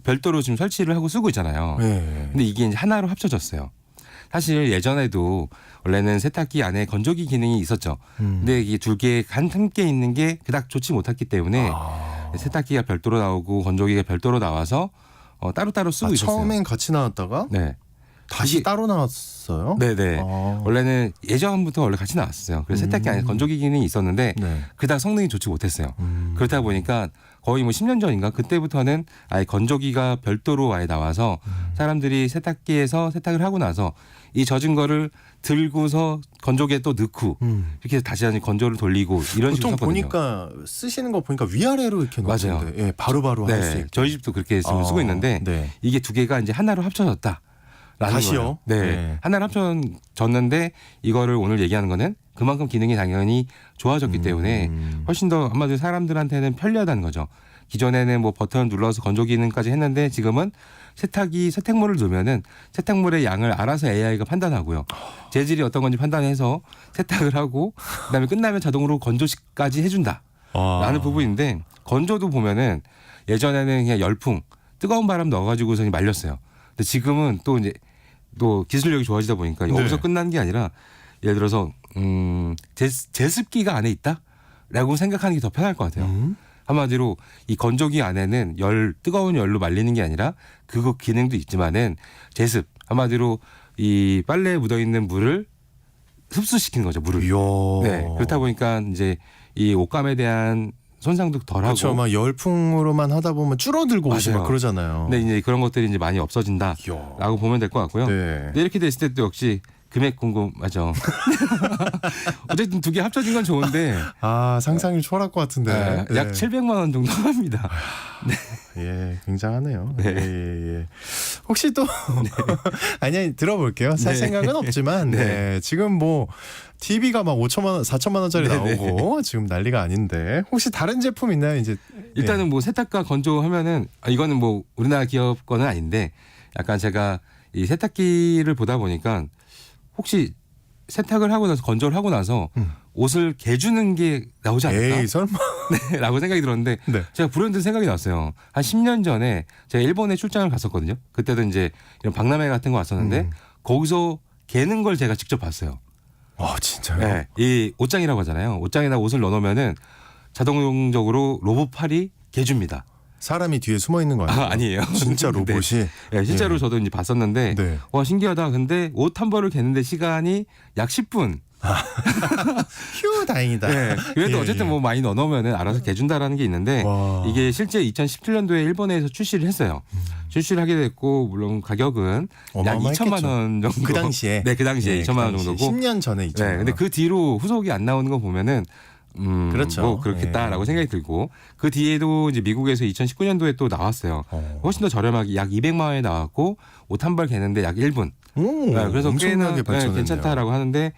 별도로 지금 설치를 하고 쓰고 있잖아요. 네. 근데 이게 이제 하나로 합쳐졌어요. 사실 예전에도 원래는 세탁기 안에 건조기 기능이 있었죠. 근데 이게 두 개 함께 있는 게 그닥 좋지 못했기 때문에 세탁기가 별도로 나오고 건조기가 별도로 나와서 따로따로 쓰고 있었어요. 처음엔 같이 나왔다가 네. 다시 이게- 따로 나왔어요? 네네. 아. 원래는 예전부터 원래 같이 나왔어요. 그래서 세탁기 안에 건조기 기능이 있었는데 네. 그닥 성능이 좋지 못했어요. 그렇다 보니까 거의 뭐 10년 전인가 그때부터는 아예 건조기가 별도로 아예 나와서 사람들이 세탁기에서 세탁을 하고 나서 이 젖은 거를 들고서 건조기에 또 넣고 이렇게 다시 건조를 돌리고 이런 식으로 보통 썼거든요. 보니까 쓰시는 거 보니까 위아래로 이렇게 맞아요. 놓는데 예, 바로바로 할 수 네, 있게. 저희 집도 그렇게 지금 쓰고 있는데 네. 이게 두 개가 이제 하나로 합쳐졌다. 다시요? 네. 네. 하나로 합쳐졌는데 이거를 오늘 얘기하는 거는 그만큼 기능이 당연히 좋아졌기 때문에 훨씬 더 한마디로 사람들한테는 편리하다는 거죠. 기존에는 뭐 버튼을 눌러서 건조 기능까지 했는데 지금은 세탁물을 넣으면은 세탁물의 양을 알아서 AI가 판단하고요. 재질이 어떤 건지 판단해서 세탁을 하고 그다음에 끝나면 자동으로 건조까지 해준다. 라는 부분인데 건조도 보면은 예전에는 그냥 열풍 뜨거운 바람 넣어가지고서 말렸어요. 근데 지금은 또 이제 또 기술력이 좋아지다 보니까 여기서 끝난 게 아니라 예를 들어서 제습기가 안에 있다라고 생각하는 게 더 편할 것 같아요. 한마디로 이 건조기 안에는 뜨거운 열로 말리는 게 아니라 그거 기능도 있지만은 제습 한마디로 이 빨래에 묻어 있는 물을 흡수시키는 거죠. 물을. 이야. 네. 그렇다 보니까 이제 이 옷감에 대한 손상도 덜하고. 그렇죠. 막 열풍으로만 하다 보면 줄어들고 옷이 맞아요. 막 그러잖아요. 근데 이제 그런 것들이 이제 많이 없어진다라고 이야. 보면 될 것 같고요. 네. 근데 이렇게 됐을 때 또 역시 금액 궁금하죠. 어쨌든 두 개 합쳐진 건 좋은데 아, 상상이 초월할 것 같은데. 네, 약 700만 원 정도 합니다. 예, 굉장하네요. 네. 예. 혹시 또 아니 들어볼게요. 살 네. 생각은 없지만 네. 네. 지금 뭐 TV가 막 5천만 원, 4천만 원짜리 네, 나오고 지금 난리가 아닌데 혹시 다른 제품 있나요? 이제 일단은 뭐 세탁과 건조하면은 이거는 뭐 우리나라 기업 거는 아닌데 약간 제가 이 세탁기를 보다 보니까 혹시 세탁을 하고 나서 건조를 하고 나서 옷을 개주는 게 나오지 않을까? 에이 설마. 네, 라고 생각이 들었는데 네. 제가 불현듯 생각이 났어요. 한 10년 전에 제가 일본에 출장을 갔었거든요. 그때도 이제 이런 박람회 같은 거 왔었는데 거기서 개는 걸 제가 직접 봤어요. 아 진짜요? 네, 이 옷장이라고 하잖아요. 옷장에다 옷을 넣어놓으면은 자동적으로 로봇팔이 개줍니다. 사람이 뒤에 숨어 있는 거 아니에요? 아니에요. 진짜 로봇이. 네, 실제로 네. 저도 이제 봤었는데 네. 와 신기하다. 근데 옷 한 벌을 개는데 시간이 약 10분. 휴 다행이다. 네, 그래도 예, 어쨌든 예. 뭐 많이 넣어놓으면 알아서 개준다라는 게 있는데 와. 이게 실제 2017년도에 일본에서 출시를 했어요. 출시를 하게 됐고 물론 가격은 약 어마어마했겠죠. 2천만 원 정도. 그 당시에. 네, 그 당시에 예, 2천만 원 그 당시에. 정도고. 10년 전에 2천만 원. 네, 근데 그 뒤로 후속이 안 나오는 거 보면은 그렇죠. 뭐 그렇겠다라고 예. 생각이 들고 그 뒤에도 이제 미국에서 2019년도에 또 나왔어요. 훨씬 더 저렴하게 약 200만 원에 나왔고 옷 한 벌 개는데 약 1분. 오, 네, 그래서 꽤나 엄청나게 발전했네요. 괜찮다라고 하는데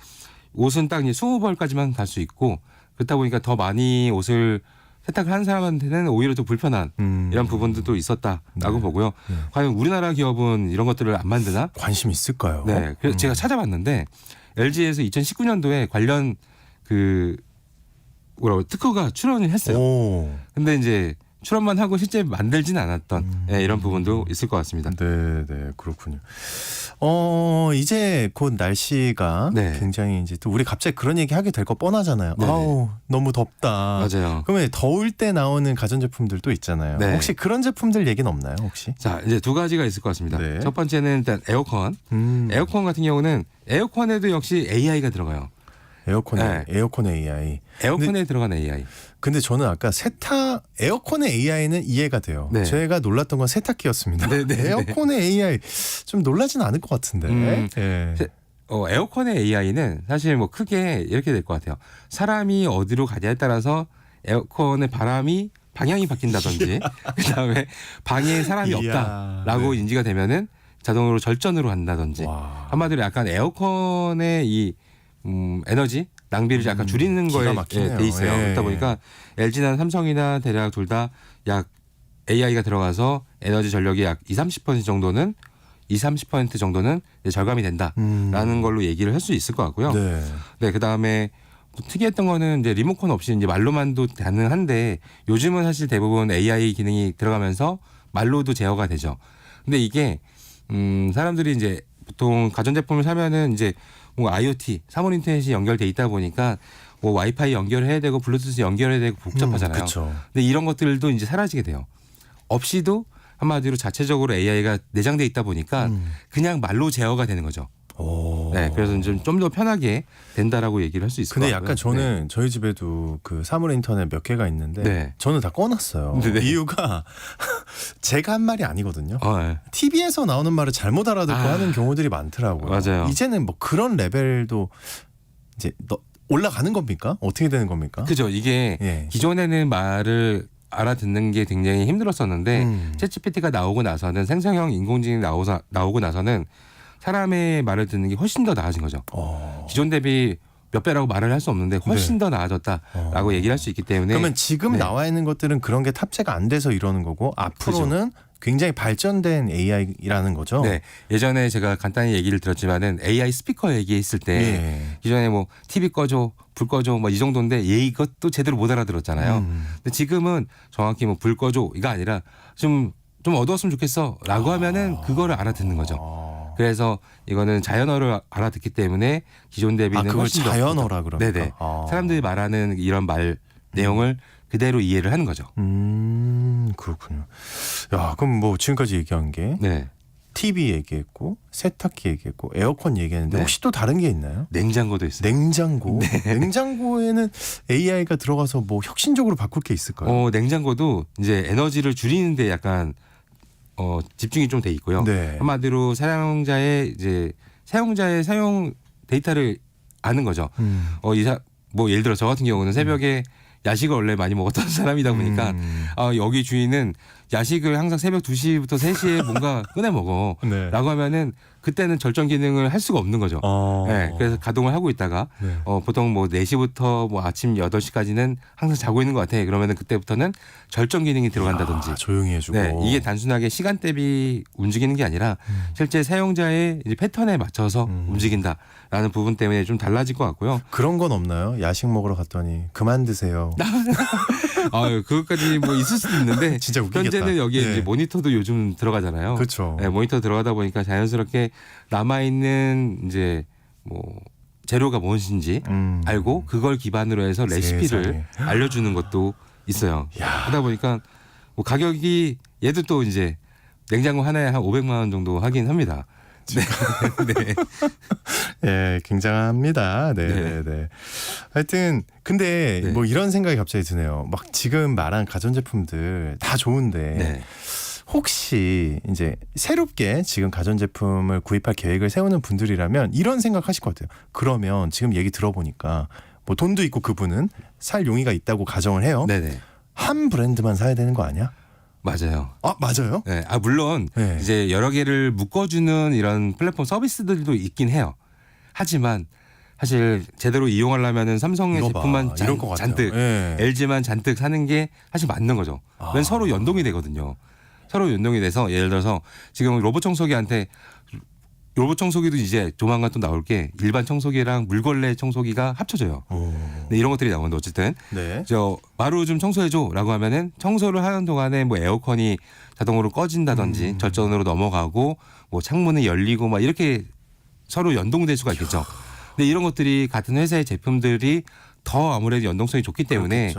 옷은 딱 이제 20벌까지만 갈 수 있고 그렇다 보니까 더 많이 옷을 세탁을 하는 사람한테는 오히려 더 불편한 이런 부분들도 있었다라고 네. 보고요. 과연 우리나라 기업은 이런 것들을 안 만드나? 관심 있을까요? 네, 그래서 제가 찾아봤는데 LG에서 2019년도에 관련 그 뭐라고 특허가 출원을 했어요. 오. 근데 이제 출원만 하고 실제 만들지는 않았던 예, 이런 부분도 있을 것 같습니다. 네, 그렇군요. 이제 곧 날씨가 네. 굉장히 이제 또 우리 갑자기 그런 얘기 하게 될 거 뻔하잖아요. 네네. 아우, 너무 덥다. 맞아요. 그러면 더울 때 나오는 가전제품들도 있잖아요. 네. 혹시 그런 제품들 얘기는 없나요, 혹시? 자, 이제 두 가지가 있을 것 같습니다. 네. 첫 번째는 일단 에어컨. 에어컨 같은 경우는 에어컨에도 역시 AI가 들어가요. 에어컨 AI. 에어컨에 들어간 AI. 근데 저는 아까 에어컨의 AI는 이해가 돼요. 네. 제가 놀랐던 건 세탁기였습니다. 네, 네, 네. 에어컨의 AI 좀 놀라진 않을 것 같은데. 예. 에어컨의 AI는 사실 뭐 크게 이렇게 될 것 같아요. 사람이 어디로 가냐에 따라서 에어컨의 바람이 방향이 바뀐다든지 그다음에 방에 사람이 이야, 없다라고 네. 인지가 되면은 자동으로 절전으로 간다든지 와. 한마디로 약간 에어컨의 이 에너지 낭비를 약간 줄이는 기가 거에 막히네요. 돼 있어요. 예. 그렇다 보니까 LG나 삼성이나 대략 둘 다 약 AI가 들어가서 에너지 전력이 약 30% 정도는 이제 절감이 된다라는 걸로 얘기를 할 수 있을 것 같고요. 네. 네, 그다음에 특이했던 거는 이제 리모컨 없이 이제 말로만도 가능한데 요즘은 사실 대부분 AI 기능이 들어가면서 말로도 제어가 되죠. 근데 이게 사람들이 이제 보통 가전제품을 사면은 이제 뭔가 IoT, 사물 인터넷이 연결돼 있다 보니까 뭐 와이파이 연결해야 되고 블루투스 연결해야 되고 복잡하잖아요. 그렇죠. 근데 이런 것들도 이제 사라지게 돼요. 없이도 한마디로 자체적으로 AI가 내장돼 있다 보니까 그냥 말로 제어가 되는 거죠. 오. 네, 그래서 좀 더 편하게 된다라고 얘기를 할 수 있을 것 근데 같고요. 약간 저는 저희 집에도 그 사물 인터넷 몇 개가 있는데 네. 저는 다 꺼놨어요. 네네. 이유가 제가 한 말이 아니거든요. 네. TV에서 나오는 말을 잘못 알아듣고 하는 경우들이 많더라고요. 맞아요. 이제는 뭐 그런 레벨도 이제 올라가는 겁니까? 어떻게 되는 겁니까? 그죠. 이게 예. 기존에는 말을 알아듣는 게 굉장히 힘들었었는데 챗GPT가 나오고 나서는 생성형 인공지능이 나오고 나서는 사람의 말을 듣는 게 훨씬 더 나아진 거죠. 기존 대비 몇 배라고 말을 할 수 없는데 훨씬 더 나아졌다라고 얘기를 할 수 있기 때문에 그러면 지금 네. 나와 있는 것들은 그런 게 탑재가 안 돼서 이러는 거고 앞으로는 굉장히 발전된 AI라는 거죠. 네. 예전에 제가 간단히 얘기를 들었지만은 AI 스피커 얘기했을 때 예. 기존에 뭐 TV 꺼줘, 불 꺼줘 뭐 이 정도인데 얘 이것도 제대로 못 알아들었잖아요. 근데 지금은 정확히 뭐 불 꺼줘 이가 아니라 좀 어두웠으면 좋겠어라고 하면은 그거를 알아듣는 거죠. 그래서 이거는 자연어를 알아듣기 때문에 기존 대비는 그걸 훨씬 더 자연어라 그럽니까? 네네. 사람들이 말하는 이런 말 내용을 그대로 이해를 하는 거죠. 그렇군요. 야, 그럼 뭐 지금까지 얘기한 게 네. TV 얘기했고 세탁기 얘기했고 에어컨 얘기했는데 네. 혹시 또 다른 게 있나요? 냉장고도 있어요. 냉장고. 냉장고에는 AI가 들어가서 뭐 혁신적으로 바꿀 게 있을까요? 냉장고도 이제 에너지를 줄이는데 약간 집중이 좀 돼 있고요. 네. 한마디로 사용자의 사용 데이터를 아는 거죠. 뭐 예를 들어 저 같은 경우는 새벽에 야식을 원래 많이 먹었던 사람이다 보니까 여기 주인은 야식을 항상 새벽 2시부터 3시에 뭔가 꺼내 먹어 네. 라고 하면은 그때는 절전 기능을 할 수가 없는 거죠. 네, 그래서 가동을 하고 있다가 네. 보통 뭐 4시부터 뭐 아침 8시까지는 항상 자고 있는 것 같아. 그러면은 그때부터는 절전 기능이 들어간다든지. 조용히 해주고. 네, 이게 단순하게 시간 대비 움직이는 게 아니라 실제 사용자의 이제 패턴에 맞춰서 움직인다라는 부분 때문에 좀 달라질 것 같고요. 그런 건 없나요? 야식 먹으러 갔더니 그만 드세요. 그것까지 뭐 있을 수도 있는데 진짜 웃기겠다. 현재는 여기에 네. 이제 모니터도 요즘 들어가잖아요. 그렇죠. 네, 모니터 들어가다 보니까 자연스럽게 남아 있는 이제 뭐 재료가 무엇인지 알고 그걸 기반으로 해서 레시피를 세상에. 알려주는 것도 있어요. 하다 보니까 뭐 가격이 얘도 또 이제 냉장고 하나에 한 500만 원 정도 하긴 합니다. 네. 네. 예, 굉장합니다. 네, 네. 하여튼 근데 네. 뭐 이런 생각이 갑자기 드네요. 막 지금 말한 가전제품들 다 좋은데 네. 혹시 이제 새롭게 지금 가전제품을 구입할 계획을 세우는 분들이라면 이런 생각하실 것 같아요. 그러면 지금 얘기 들어보니까 뭐 돈도 있고 그분은 살 용의가 있다고 가정을 해요. 네네. 한 브랜드만 사야 되는 거 아니야? 맞아요. 맞아요? 네. 물론 네. 이제 여러 개를 묶어주는 이런 플랫폼 서비스들도 있긴 해요. 하지만 사실 제대로 이용하려면은 삼성의 이거 봐, 제품만 이럴 것 같아요. 잔뜩 예. LG만 잔뜩 사는 게 사실 맞는 거죠. 왜냐면 서로 연동이 되거든요. 서로 연동이 돼서 예를 들어서 지금 로봇 청소기한테 로봇 청소기도 이제 조만간 또 나올 게 일반 청소기랑 물걸레 청소기가 합쳐져요. 네, 이런 것들이 나오는데 어쨌든 네. 마루 좀 청소해줘라고 하면은 청소를 하는 동안에 뭐 에어컨이 자동으로 꺼진다든지 절전으로 넘어가고 뭐 창문이 열리고 막 이렇게 서로 연동될 수가 있겠죠. 근데 이런 것들이 같은 회사의 제품들이 더 아무래도 연동성이 좋기 때문에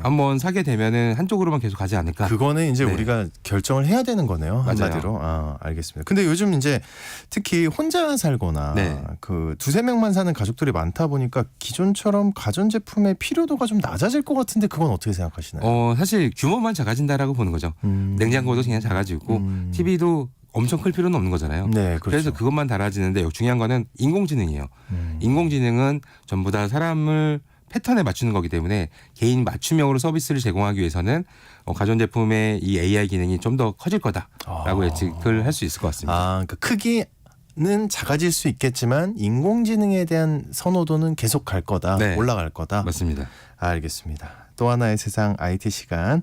한번 사게 되면은 한쪽으로만 계속 가지 않을까. 그거는 이제 네. 우리가 결정을 해야 되는 거네요. 맞아요. 한마디로. 알겠습니다. 근데 요즘 이제 특히 혼자 살거나 네. 그 두세 명만 사는 가족들이 많다 보니까 기존처럼 가전제품의 필요도가 좀 낮아질 것 같은데 그건 어떻게 생각하시나요? 사실 규모만 작아진다라고 보는 거죠. 냉장고도 그냥 작아지고 TV도 엄청 클 필요는 없는 거잖아요. 네, 그렇죠. 그래서 그것만 달아지는데 중요한 거는 인공지능이에요. 인공지능은 전부 다 사람을 패턴에 맞추는 거기 때문에 개인 맞춤형으로 서비스를 제공하기 위해서는 가전제품의 이 AI 기능이 좀 더 커질 거다라고 예측을 할 수 있을 것 같습니다. 그러니까 크기는 작아질 수 있겠지만 인공지능에 대한 선호도는 계속 갈 거다. 네. 올라갈 거다. 맞습니다. 알겠습니다. 또 하나의 세상 IT 시간.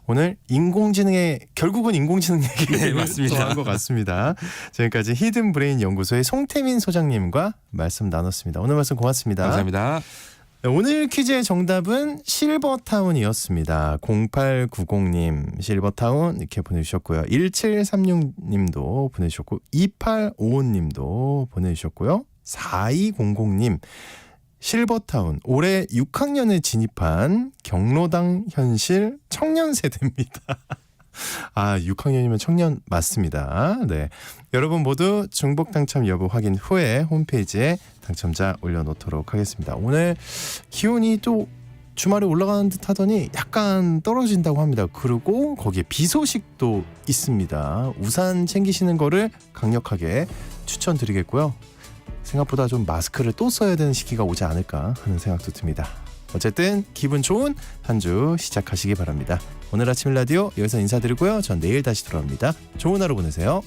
오늘 결국은 인공지능 얘기를 네, 맞습니다. 한 것 같습니다. 지금까지 히든브레인 연구소의 송태민 소장님과 말씀 나눴습니다. 오늘 말씀 고맙습니다. 감사합니다. 네, 오늘 퀴즈의 정답은 실버타운이었습니다. 0890님 실버타운 이렇게 보내주셨고요. 1736님도 보내주셨고 2855님도 보내주셨고요. 4200님 실버타운 올해 6학년에 진입한 경로당 현실 청년 세대입니다. 아, 6학년이면 청년 맞습니다. 네, 여러분 모두 중복 당첨 여부 확인 후에 홈페이지에 당첨자 올려놓도록 하겠습니다. 오늘 기온이 또 주말에 올라가는 듯 하더니 약간 떨어진다고 합니다. 그리고 거기에 비 소식도 있습니다. 우산 챙기시는 거를 강력하게 추천드리겠고요. 생각보다 좀 마스크를 또 써야 되는 시기가 오지 않을까 하는 생각도 듭니다. 어쨌든 기분 좋은 한 주 시작하시기 바랍니다. 오늘 아침 라디오 여기서 인사드리고요. 전 내일 다시 돌아옵니다. 좋은 하루 보내세요.